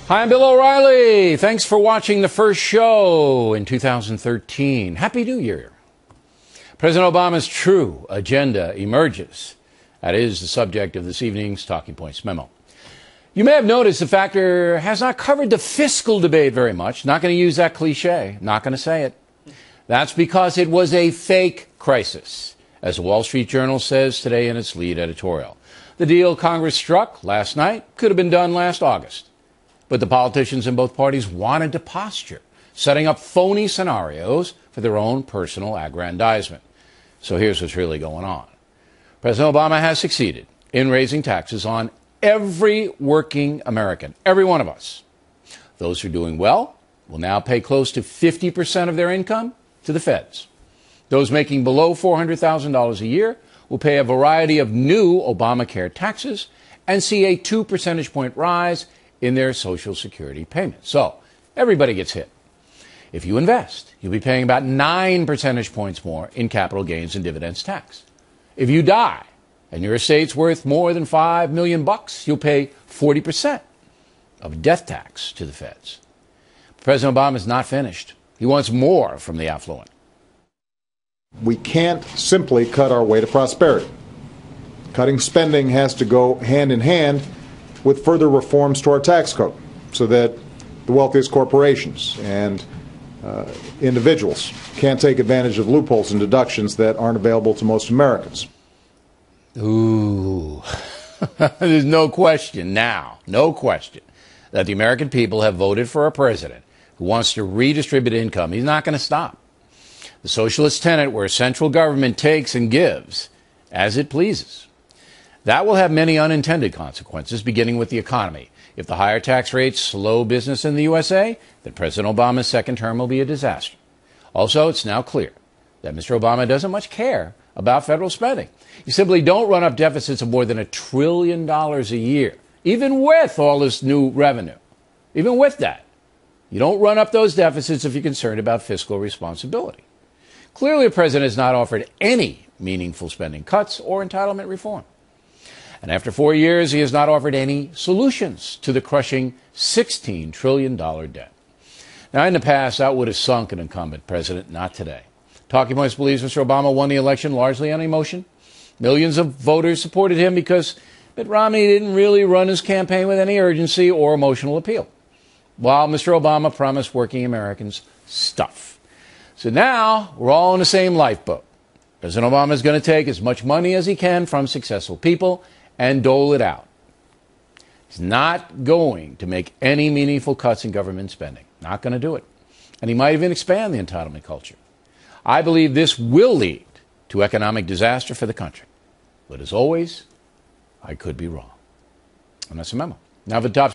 Hi, I'm Bill O'Reilly. Thanks for watching the first show in 2013. Happy New Year. President Obama's true agenda emerges. That is the subject of this evening's Talking Points memo. You may have noticed the factor has not covered the fiscal debate very much. Not going to use that cliche. Not going to say it. That's because it was a fake crisis, as the Wall Street Journal says today in its lead editorial. The deal Congress struck last night could have been done last August. But the politicians in both parties wanted to posture, setting up phony scenarios for their own personal aggrandizement. So here's what's really going on. President Obama has succeeded in raising taxes on every working American, every one of us. Those who are doing well will now pay close to 50% of their income to the feds. Those making below $400,000 a year will pay a variety of new Obamacare taxes and see a 2 percentage point rise in their Social Security payments. So everybody gets hit. If you invest, you'll be paying about 9 percentage points more in capital gains and dividends tax. If you die and your estate's worth more than $5 million, you'll pay 40% of death tax to the feds. President Obama is not finished. He wants more from the affluent. We can't simply cut our way to prosperity. Cutting spending has to go hand in hand with further reforms to our tax code so that the wealthiest corporations and individuals can't take advantage of loopholes and deductions that aren't available to most Americans. Ooh, there's no question now, no question, that the American people have voted for a president who wants to redistribute income. He's not going to stop. The socialist tenet where central government takes and gives as it pleases. That will have many unintended consequences, beginning with the economy. If the higher tax rates slow business in the USA, then President Obama's second term will be a disaster. Also, it's now clear that Mr. Obama doesn't much care about federal spending. You simply don't run up deficits of more than $1 trillion a year, even with all this new revenue. Even with that, you don't run up those deficits if you're concerned about fiscal responsibility. Clearly, the president has not offered any meaningful spending cuts or entitlement reform. And after 4 years, he has not offered any solutions to the crushing $16 trillion debt. Now, in the past, that would have sunk an incumbent president, not today. Talking Points believes Mr. Obama won the election largely on emotion. Millions of voters supported him because Mitt Romney didn't really run his campaign with any urgency or emotional appeal, while Mr. Obama promised working Americans stuff. So now we're all in the same lifeboat. President Obama is going to take as much money as he can from successful people and dole it out. He's not going to make any meaningful cuts in government spending. Not going to do it. And he might even expand the entitlement culture. I believe this will lead to economic disaster for the country. But as always, I could be wrong. And that's a memo. Now the top